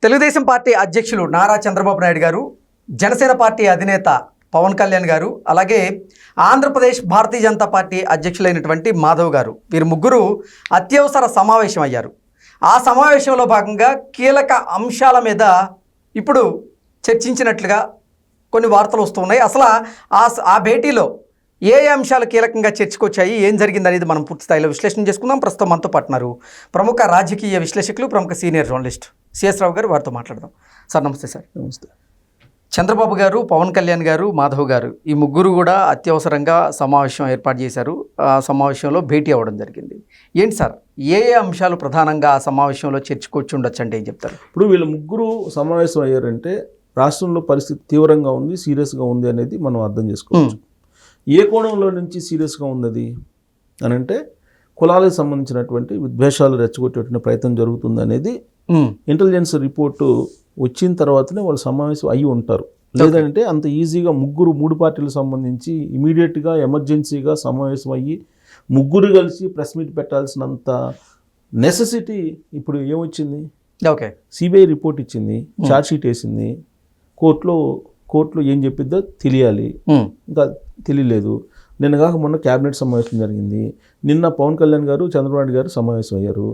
Telugu Desam party అధ్యక్షులు నారా చంద్రబాబు నాయుడు గారు, Janasena party అధినేత పవన్ కళ్యాణ్ గారు, అలాగే ఆంధ్రప్రదేశ్ భారతీయ జనతా పార్టీ అధ్యక్షులైనటువంటి మాధవ్ గారు, వీరు ముగ్గురు అత్యవసర సమావేశం అయ్యారు. ఆ సమావేశంలో భాగంగా కీలక అంశాల మీద ఇప్పుడు చర్చించినట్లుగా కొన్ని వార్తలు వస్తున్నాయి. అసలు ఆ భేటీలో ఏ అంశాలు కీలకంగా చర్చకొచ్చాయి, ఏం జరిగింది అనేది మనం పూర్తి స్థాయిలో విశ్లేషణ చేసుకుందాం. ప్రస్తుతం మనతో పాటున్నారు ప్రముఖ రాజకీయ విశ్లేషకులు, ప్రముఖ సీనియర్ జర్నలిస్ట్ సిఎస్ రావు గారు. వారితో మాట్లాడదాం. సార్ నమస్తే. సార్ నమస్తే. చంద్రబాబు గారు, పవన్ కళ్యాణ్ గారు, మాధవ్ గారు, ఈ ముగ్గురు కూడా అత్యవసరంగా సమావేశం ఏర్పాటు చేశారు. ఆ సమావేశంలో భేటీ అవ్వడం జరిగింది. ఏంటి సార్, ఏ అంశాలు ప్రధానంగా ఆ సమావేశంలో చర్చకొచ్చి ఉండొచ్చు అంటే ఏం చెప్తారు? ఇప్పుడు వీళ్ళు ముగ్గురు సమావేశం అయ్యారంటే రాష్ట్రంలో పరిస్థితి తీవ్రంగా ఉంది, సీరియస్గా ఉంది అనేది మనం అర్థం చేసుకోవచ్చు. ఏ కోణంలో నుంచి సీరియస్గా ఉన్నది అని అంటే కులాలకు సంబంధించినటువంటి విద్వేషాలు రెచ్చగొట్టేటువంటి ప్రయత్నం జరుగుతుంది అనేది ఇంటెలిజెన్స్ రిపోర్టు వచ్చిన తర్వాతనే వాళ్ళు సమావేశం అయ్యి ఉంటారు. లేదంటే అంత ఈజీగా మూడు పార్టీలకు సంబంధించి ఇమీడియట్గా ఎమర్జెన్సీగా సమావేశం అయ్యి ముగ్గురు కలిసి ప్రెస్ మీట్ పెట్టాల్సినంత నెసెసిటీ ఇప్పుడు ఏమొచ్చింది? ఓకే, సిబిఐ రిపోర్ట్ ఇచ్చింది, ఛార్జ్షీట్ వేసింది, కోర్టులో ఏం చెప్పిద్దో తెలియాలి, ఇంకా తెలియలేదు. నిన్న కాక మొన్న క్యాబినెట్ సమావేశం జరిగింది. నిన్న పవన్ కళ్యాణ్ గారు, చంద్రబాబు నాయుడు గారు సమావేశం అయ్యారు.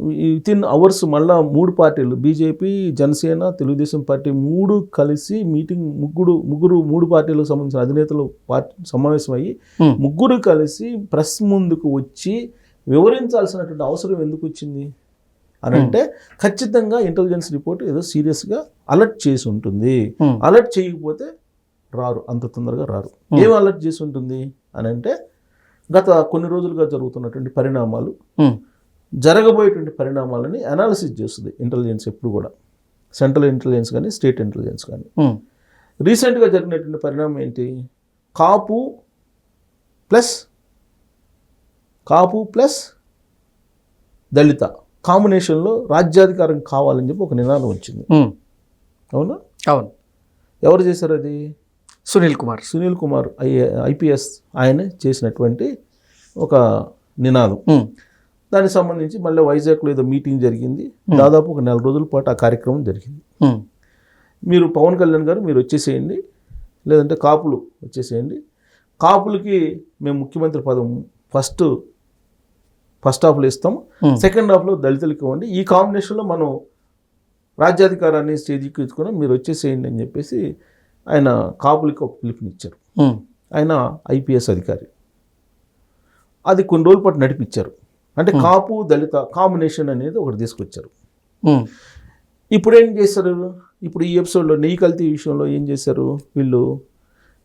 వితిన్ అవర్స్ మళ్ళా మూడు పార్టీలు, బీజేపీ, జనసేన, తెలుగుదేశం పార్టీ కలిసి మీటింగ్, మూడు పార్టీలకు సంబంధించిన అధినేతలు సమావేశం అయ్యి ముగ్గురు కలిసి ప్రెస్ ముందుకు వచ్చి వివరించాల్సినటువంటి అవసరం ఎందుకు వచ్చింది అని అంటే ఖచ్చితంగా ఇంటెలిజెన్స్ రిపోర్ట్ ఏదో సీరియస్గా అలర్ట్ చేసి ఉంటుంది. అలర్ట్ చేయకపోతే రారు, అంత తొందరగా రారు. ఏం అలర్ట్ చేసి ఉంటుంది అని అంటే గత కొన్ని రోజులుగా జరుగుతున్నటువంటి పరిణామాలు, జరగబోయేటువంటి పరిణామాలని అనాలిసిస్ చేస్తుంది ఇంటెలిజెన్స్ ఎప్పుడు కూడా. సెంట్రల్ ఇంటెలిజెన్స్ కానీ స్టేట్ ఇంటెలిజెన్స్ కానీ. రీసెంట్గా జరిగినటువంటి పరిణామం ఏంటి? కాపు ప్లస్ దళిత కాంబినేషన్లో రాజ్యాధికారం కావాలని చెప్పి ఒక నినాదం వచ్చింది. అవునా? అవును. ఎవరు చేశారు అది? సునీల్ కుమార్ ఐపీఎస్ ఆయన చేసినటువంటి ఒక నినాదం. దానికి సంబంధించి మళ్ళీ వైజాగ్లో ఏదో మీటింగ్ జరిగింది. దాదాపు ఒక 4 రోజుల పాటు ఆ కార్యక్రమం జరిగింది. మీరు పవన్ కళ్యాణ్ గారు మీరు వచ్చేసేయండి, లేదంటే కాపులు వచ్చేసేయండి, కాపులకి మేము ముఖ్యమంత్రి పదం ఫస్ట్ హాఫ్లో ఇస్తాం, సెకండ్ హాఫ్లో దళితులకి ఇవ్వండి, ఈ కాంబినేషన్లో మనం రాజ్యాధికారాన్ని స్టేజ్కి ఇచ్చుకుని మీరు వచ్చేసేయండి అని చెప్పేసి ఆయన కాపులకి ఒక పిలుపునిచ్చారు. ఆయన ఐపీఎస్ అధికారి. అది కొన్ని రోజుల పాటు నడిపించారు. అంటే కాపు దళిత కాంబినేషన్ అనేది ఒకటి తీసుకొచ్చారు. ఇప్పుడు ఏం చేశారు? ఇప్పుడు ఈ ఎపిసోడ్లో నెయ్యి కల్తీ విషయంలో ఏం చేశారు వీళ్ళు?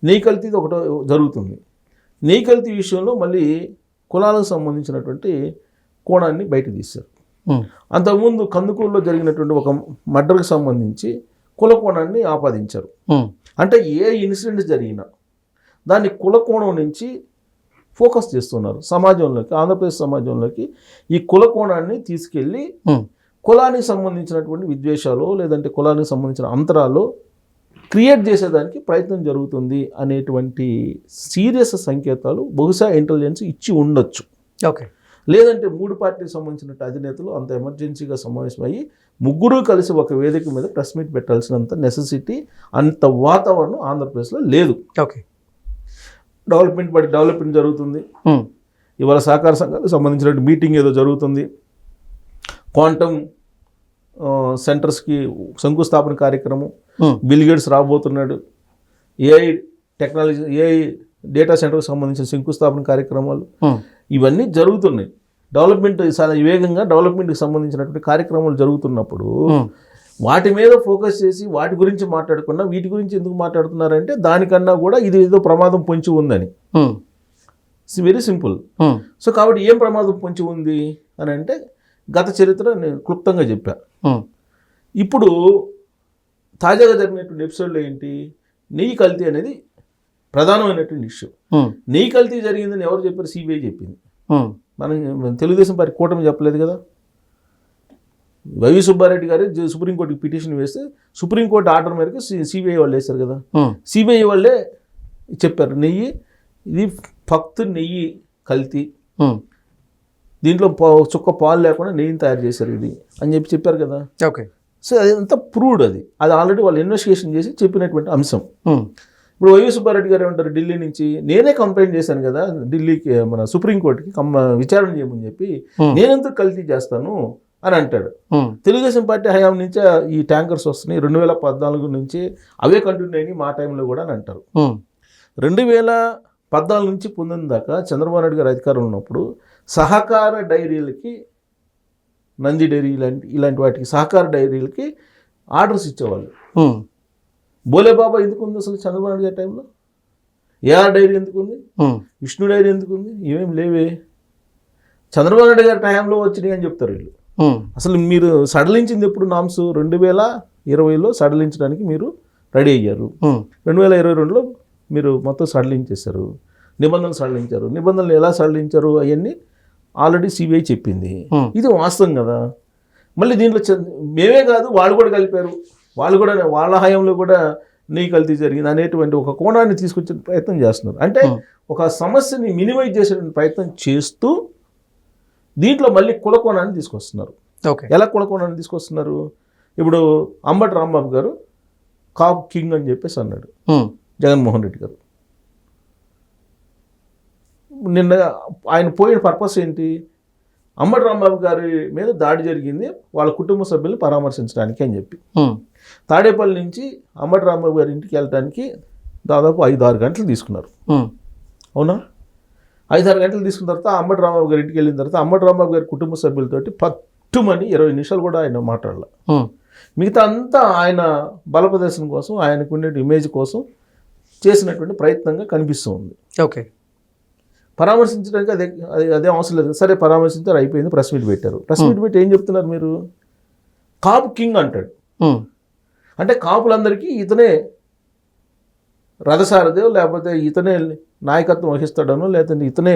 నెయ్యి కల్తీది ఒకటో జరుగుతుంది. నెయ్యి కల్తీ విషయంలో మళ్ళీ కులాలకు సంబంధించినటువంటి కోణాన్ని బయట తీశారు. అంతకుముందు కందుకూరులో జరిగినటువంటి ఒక మర్డర్కి సంబంధించి కుల కోణాన్ని ఆపాదించారు. అంటే ఏ ఇన్సిడెంట్ జరిగినా దాన్ని కుల కోణం నుంచి ఫోకస్ చేస్తున్నారు సమాజంలోకి, ఆంధ్రప్రదేశ్ సమాజంలోకి. ఈ కుల కోణాన్ని తీసుకెళ్ళి కులానికి సంబంధించినటువంటి విద్వేషాలు, లేదంటే కులానికి సంబంధించిన అంతరాలు క్రియేట్ చేసేదానికి ప్రయత్నం జరుగుతుంది అనేటువంటి సీరియస్ సంకేతాలు బహుశా ఇంటెలిజెన్స్ ఇచ్చి ఉండొచ్చు. ఓకే, లేదంటే మూడు పార్టీకి సంబంధించిన అధినేతలు అంత ఎమర్జెన్సీగా సమావేశమయ్యి ముగ్గురు కలిసి ఒక వేదిక మీద ప్రెస్ మీట్ పెట్టాల్సినంత నెసెసిటీ, అంత వాతావరణం ఆంధ్రప్రదేశ్లో లేదు. ఓకే, డెవలప్మెంట్ జరుగుతుంది. ఇవాళ సహకార సంఘాలకు సంబంధించిన మీటింగ్ ఏదో జరుగుతుంది. క్వాంటమ్ సెంటర్స్కి శంకుస్థాపన కార్యక్రమం, బిల్ గేట్స్ రాబోతున్నాడు. ఏఐ టెక్నాలజీ, ఏఐ డేటా సెంటర్కి సంబంధించిన శంకుస్థాపన కార్యక్రమాలు ఇవన్నీ జరుగుతున్నాయి. డెవలప్మెంట్ చాలా వేగంగా డెవలప్మెంట్కి సంబంధించినటువంటి కార్యక్రమాలు జరుగుతున్నప్పుడు వాటి మీద ఫోకస్ చేసి వాటి గురించి మాట్లాడకుండా వీటి గురించి ఎందుకు మాట్లాడుతున్నారంటే దానికన్నా కూడా ఇది ఏదో ప్రమాదం పొంచి ఉందని. Very simple. సో కాబట్టి ఏం ప్రమాదం పొంచి ఉంది అని అంటే గత చరిత్ర నేను క్లుప్తంగా చెప్పాను. ఇప్పుడు తాజాగా జరిగినటువంటి ఎపిసోడ్లో ఏంటి? నెయ్యి కల్తీ అనేది ప్రధానమైనటువంటి ఇష్యూ. నెయ్యి కల్తీ జరిగిందని ఎవరు చెప్పారు? సిబిఐ చెప్పింది. మనం తెలుగుదేశం పార్టీ కూటమి చెప్పలేదు కదా. వైవి సుబ్బారెడ్డి గారు సుప్రీంకోర్టుకి పిటిషన్ వేస్తే సుప్రీంకోర్టు ఆర్డర్ మేరకు సిబిఐ వాళ్ళు వేశారు కదా. సిబిఐ వాళ్ళే చెప్పారు ఇది ఫక్త్ నెయ్యి కల్తీ, దీంట్లో చుక్క పాలు లేకుండా నెయ్యిని తయారు చేశారు ఇది అని చెప్పారు కదా. ఓకే, సో అదంతా ప్రూవ్డ్, అది ఆల్రెడీ వాళ్ళు ఇన్వెస్టిగేషన్ చేసి చెప్పినటువంటి అంశం. ఇప్పుడు వైవి సుబ్బారెడ్డి గారు ఏమంటారు, ఢిల్లీ నుంచి నేనే కంప్లైంట్ చేశాను కదా ఢిల్లీకి, మన సుప్రీంకోర్టుకి విచారణ చేయమని చెప్పి, నేనెందుకు కల్తీ చేస్తాను అని అంటాడు. తెలుగుదేశం పార్టీ హయాం నుంచే ఈ ట్యాంకర్స్ వస్తున్నాయి, 2014 నుంచి అవే కంటిన్యూ అయినాయి మా టైంలో కూడా అని అంటారు. 2014 నుంచి 19 దాకా చంద్రబాబు నాయుడు గారు అధికారంలో ఉన్నప్పుడు సహకార డైరీలకి, నంది డైరీ ఇలాంటి వాటికి సహకార డైరీలకి ఆర్డర్స్ ఇచ్చేవాళ్ళు. బోలేబాబా ఎందుకు ఉంది అసలు చంద్రబాబు నాయుడు గారి టైంలో? ఏఆర్ డైరీ ఎందుకు ఉంది? విష్ణు డైరీ ఎందుకు ఉంది? ఇవేం లేవే, చంద్రబాబు నాయుడు గారి టైంలో వచ్చినాయి అని చెప్తారు వీళ్ళు. అసలు మీరు సడలించింది ఎప్పుడు? నామ్స్ 2020లో సడలించడానికి మీరు రెడీ అయ్యారు. 2022లో మీరు మొత్తం సడలించేశారు, నిబంధనలు సడలించారు. నిబంధనలు ఎలా సడలించారు అవన్నీ ఆల్రెడీ సిబిఐ చెప్పింది. ఇది వాస్తవం కదా. మళ్ళీ దీంట్లో మేమే కాదు, వాళ్ళు కూడా కలిపారు, వాళ్ళు కూడా వాళ్ళ హయాంలో కూడా నీ కల్తీ జరిగింది అనేటువంటి ఒక కోణాన్ని తీసుకొచ్చే ప్రయత్నం చేస్తున్నారు. అంటే ఒక సమస్యని మినిమైజ్ చేసే ప్రయత్నం చేస్తూ దీంట్లో మళ్ళీ కులకోణాన్ని తీసుకొస్తున్నారు. ఎలా కులకోణాన్ని తీసుకొస్తున్నారు? ఇప్పుడు అంబటి రాంబాబు గారు కాప్ కింగ్ అని చెప్పేసి అన్నాడు జగన్మోహన్ రెడ్డి గారు. నిన్న ఆయన పోయిన పర్పస్ ఏంటి? అంబటి రాంబాబు గారి మీద దాడి జరిగింది వాళ్ళ కుటుంబ సభ్యులను పరామర్శించడానికి అని చెప్పి తాడేపల్లి నుంచి అంబటి రాంబాబు గారి ఇంటికి వెళ్ళడానికి దాదాపు 5-6 గంటలు తీసుకున్నారు. అవునా? 5-6 గంటలు తీసుకున్న తర్వాత అంబటి రాంబాబు గారి ఇంటికి వెళ్ళిన తర్వాత అంబటి రాంబాబు గారి కుటుంబ సభ్యులతోటి పట్టుమని 20 నిమిషాలు కూడా ఆయన మాట్లాడాల. మిగతా అంతా ఆయన బల ప్రదర్శన కోసం, ఆయనకు ఉండే ఇమేజ్ కోసం చేసినటువంటి ప్రయత్నంగా కనిపిస్తూ ఉంది. ఓకే, పరామర్శించడానికి అదే అవసరం లేదు. సరే పరామర్శించారు, అయిపోయింది, ప్రెస్ మీట్ పెట్టారు. ప్రెస్ మీట్ పెట్టి ఏం చెప్తున్నారు మీరు? కాపు కింగ్ అంటాడు. అంటే కాపులందరికీ ఇతనే రథసారథి, లేకపోతే ఇతనే నాయకత్వం వహిస్తాడనో, లేకపోతే ఇతనే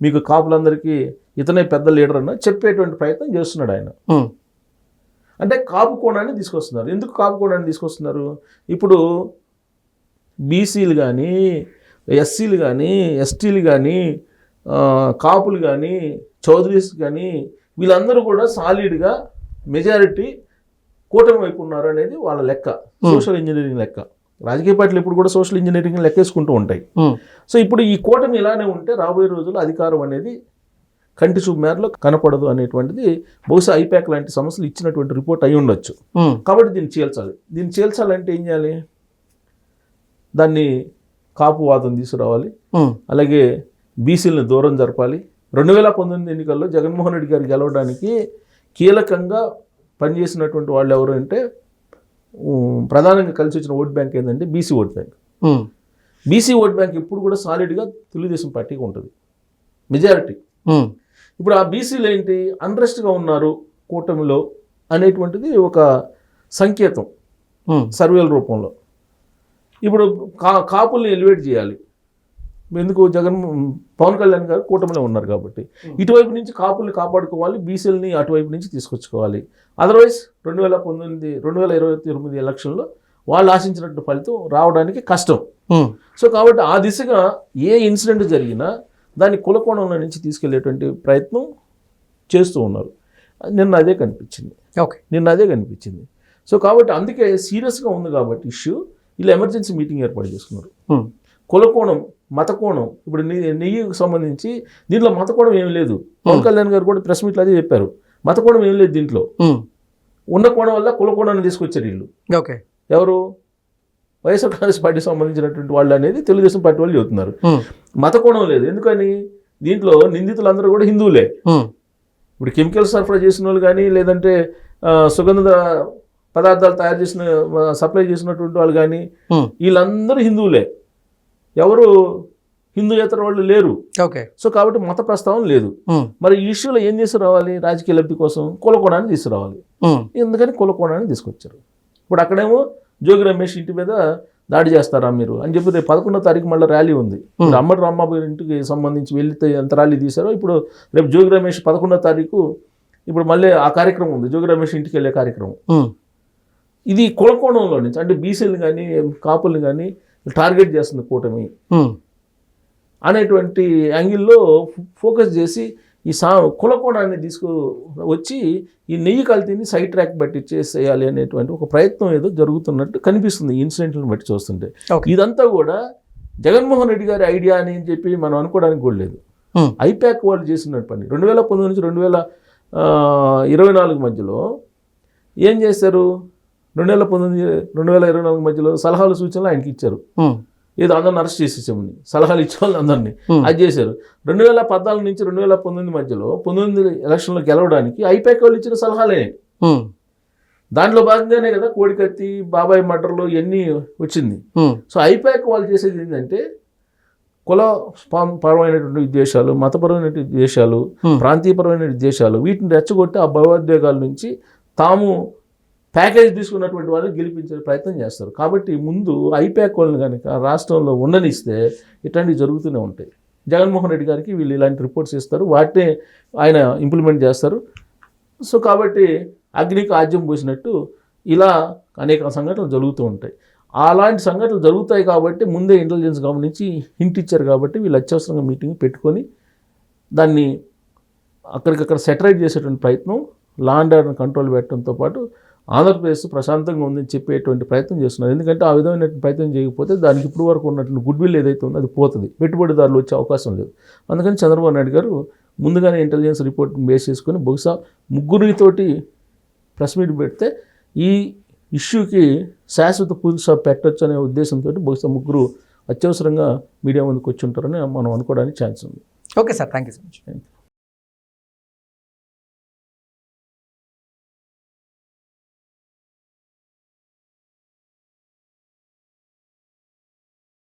మీకు కాపులందరికీ ఇతనే పెద్ద లీడర్ అన్న చెప్పేటువంటి ప్రయత్నం చేస్తున్నాడు ఆయన. అంటే కాపు కోణాన్ని తీసుకొస్తున్నారు. ఎందుకు కాపు కోణాన్ని తీసుకొస్తున్నారు? ఇప్పుడు బీసీలు కానీ, ఎస్సీలు కానీ, ఎస్టీలు కానీ, కాపులు కానీ, చౌదరీస్ కానీ వీళ్ళందరూ కూడా సాలిడ్గా మెజారిటీ కూటమి వైపు ఉన్నారు అనేది వాళ్ళ లెక్క, సోషల్ ఇంజనీరింగ్ లెక్క. రాజకీయ పార్టీలు ఇప్పుడు కూడా సోషల్ ఇంజనీరింగ్ లెక్కేసుకుంటూ ఉంటాయి. సో ఇప్పుడు ఈ కూటమి ఇలానే ఉంటే రాబోయే రోజుల్లో అధికారం అనేది కంటి చూపు మేరలో కనపడదు అనేటువంటిది బహుశా ఐపాక్ లాంటి సమస్యలు ఇచ్చినటువంటి రిపోర్ట్ అయి ఉండొచ్చు. కాబట్టి దీన్ని చేల్చాలంటే ఏం చేయాలి? దాన్ని కాపువాదం తీసుకురావాలి, అలాగే బీసీలను దూరం జరపాలి. 2019 ఎన్నికల్లో జగన్మోహన్ రెడ్డి గారు గెలవడానికి కీలకంగా పనిచేసినటువంటి వాళ్ళు ఎవరు అంటే ప్రధానంగా కలిసి వచ్చిన ఓట్ బ్యాంక్ ఏంటంటే BC vote bank. BC vote bank ఎప్పుడు కూడా సాలిడ్గా తెలుగుదేశం పార్టీకి ఉంటుంది, మెజారిటీ. ఇప్పుడు ఆ బీసీలు ఏంటి, అన్రెస్ట్గా ఉన్నారు కూటమిలో అనేటువంటిది ఒక సంకేతం సర్వేల రూపంలో. ఇప్పుడు కాపుల్ని ఎలివేట్ చేయాలి. ఎందుకు? పవన్ కళ్యాణ్ గారు కూటమిలో ఉన్నారు కాబట్టి ఇటువైపు నుంచి కాపుల్ని కాపాడుకోవాలి, బీసీలని అటువైపు నుంచి తీసుకొచ్చుకోవాలి. అదర్వైజ్ 2029 ఎలక్షన్లో వాళ్ళు ఆశించినట్టు ఫలితం రావడానికి కష్టం. సో కాబట్టి ఆ దిశగా ఏ ఇన్సిడెంట్ జరిగినా దాన్ని కులకోణంలో నుంచి తీసుకెళ్లేటువంటి ప్రయత్నం చేస్తూ ఉన్నారు. నిన్న అదే కనిపించింది. సో కాబట్టి అందుకే సీరియస్గా ఉంది కాబట్టి ఇష్యూ, ఇలా ఎమర్జెన్సీ మీటింగ్ ఏర్పాటు చేసుకున్నారు. కులకోణం, మతకోణం, ఇప్పుడు నెయ్యికి సంబంధించి దీంట్లో మతకోణం ఏం లేదు. పవన్ కళ్యాణ్ గారు కూడా ప్రెస్ మీట్లో అదే చెప్పారు, మతకోణం ఏం లేదు దీంట్లో. ఉన్న కోణం వల్ల కులకోణాన్ని తీసుకొచ్చారు వీళ్ళు. ఎవరు? వైఎస్ఆర్ కాంగ్రెస్ పార్టీకి సంబంధించినటువంటి వాళ్ళు అనేది తెలుగుదేశం పార్టీ వాళ్ళు చెబుతున్నారు. మతకోణం లేదు. ఎందుకని? దీంట్లో నిందితులందరూ కూడా హిందువులే. ఇప్పుడు కెమికల్ సరఫరా చేసిన వాళ్ళు కానీ, లేదంటే సుగంధ పదార్థాలు తయారు చేసిన సప్లై చేసినటువంటి వాళ్ళు కానీ వీళ్ళందరూ హిందువులే, ఎవరు హిందూయేతర వాళ్ళు లేరు. సో కాబట్టి మత ప్రస్తావన లేదు. మరి ఈ ఇష్యూలో ఏం తీసుకురావాలి? రాజకీయ లబ్ధి కోసం కులకోణాన్ని తీసుకురావాలి. ఎందుకని కులకోణాన్ని తీసుకొచ్చారు. ఇప్పుడు అక్కడేమో జోగి రమేష్ ఇంటి మీద దాడి చేస్తారా మీరు అని చెప్పి రేపు 11వ తారీఖు మళ్ళీ ర్యాలీ ఉంది. ఇప్పుడు అంబటి రాంబాబు ఇంటికి సంబంధించి వెళ్తే ఎంత ర్యాలీ తీశారో ఇప్పుడు రేపు జోగి రమేష్ 11వ తారీఖు ఇప్పుడు మళ్ళీ ఆ కార్యక్రమం ఉంది, జోగి రమేష్ ఇంటికి వెళ్ళే కార్యక్రమం. ఇది కులకోణంలో నుంచి, అంటే బీసీలు కానీ కాపుల్ని కానీ టార్గెట్ చేస్తుంది కూటమి అనేటువంటి యాంగిల్లో ఫోకస్ చేసి ఈ కులకోణాన్ని వచ్చి ఈ నెయ్యి కల్తీని సైడ్ ట్రాక్ బట్టి చేసేయాలి అనేటువంటి ఒక ప్రయత్నం ఏదో జరుగుతున్నట్టు కనిపిస్తుంది ఈ ఇన్సిడెంట్లను బట్టి చూస్తుంటే. ఇదంతా కూడా జగన్మోహన్ రెడ్డి గారి ఐడియా అని చెప్పి మనం అనుకోవడానికి కూడా లేదు. ఐపాక్ వాళ్ళు చేసినట్టు పని 2019 నుంచి 2024 మధ్యలో ఏం చేశారు? 2019-2024 మధ్యలో సలహాలు సూచనలు ఆయనకి ఇచ్చారు. ఏదో అందరిని అరెస్ట్ చేసేసామని సలహాలు ఇచ్చే వాళ్ళు అందరినీ అది చేశారు. 2014 నుంచి 2019 మధ్యలో 19 ఎలక్షన్లో గెలవడానికి ఐపాక్ వాళ్ళు ఇచ్చిన సలహాలే. దాంట్లో భాగంగానే కదా కోడికత్తి, బాబాయ్ మర్డర్లు ఇవన్నీ వచ్చింది. సో ఐపాక్ వాళ్ళు చేసేది ఏంటంటే కుల పరమైనటువంటి విద్వేషాలు, మతపరమైనటువంటి విద్వేషాలు, ప్రాంతీయపరమైన విద్వేషాలు వీటిని రెచ్చగొట్టి ఆ భావోద్వేగాల నుంచి తాము ప్యాకేజ్ తీసుకున్నటువంటి వాళ్ళని గెలిపించే ప్రయత్నం చేస్తారు. కాబట్టి ముందు ఐపాక్ వాళ్ళని కనుక రాష్ట్రంలో ఉండనిస్తే ఇట్లాంటివి జరుగుతూనే ఉంటాయి. జగన్మోహన్ రెడ్డి గారికి వీళ్ళు ఇలాంటి రిపోర్ట్స్ ఇస్తారు, వాటినే ఆయన ఇంప్లిమెంట్ చేస్తారు. సో కాబట్టి అగ్నికి ఆజ్యం పోసినట్టు ఇలా అనేక సంఘటనలు జరుగుతూ ఉంటాయి. అలాంటి సంఘటనలు జరుగుతాయి కాబట్టి ముందే ఇంటెలిజెన్స్ గమనించి హింట్ ఇచ్చారు. కాబట్టి వీళ్ళు అత్యవసరంగా మీటింగ్ పెట్టుకొని దాన్ని అక్కడికక్కడ సెటరైట్ చేసేటువంటి ప్రయత్నం, లా అండ్ ఆర్డర్ కంట్రోల్ పెట్టడంతో పాటు ఆంధ్రప్రదేశ్ ప్రశాంతంగా ఉందని చెప్పేటువంటి ప్రయత్నం చేస్తున్నారు. ఎందుకంటే ఆ విధమైన ప్రయత్నం చేయకపోతే దానికి ఇప్పుడు వరకు ఉన్నటువంటి గుడ్ విల్ ఏదైతే ఉందో అది పోతుంది, పెట్టుబడిదారులు వచ్చే అవకాశం లేదు. అందుకని చంద్రబాబు నాయుడు గారు ముందుగానే ఇంటెలిజెన్స్ రిపోర్ట్ బేస్ చేసుకొని బహుశా ముగ్గురితోటి ప్రెస్ మీట్ పెడితే ఈ ఇష్యూకి శాశ్వత ఫుల్ స్టాప్ పెట్టచ్చు అనే ఉద్దేశంతో బహుశా ముగ్గురు అత్యవసరంగా మీడియా ముందుకు వచ్చి ఉంటారని మనం అనుకోవడానికి ఛాన్స్ ఉంది. Okay sir, thank you so much.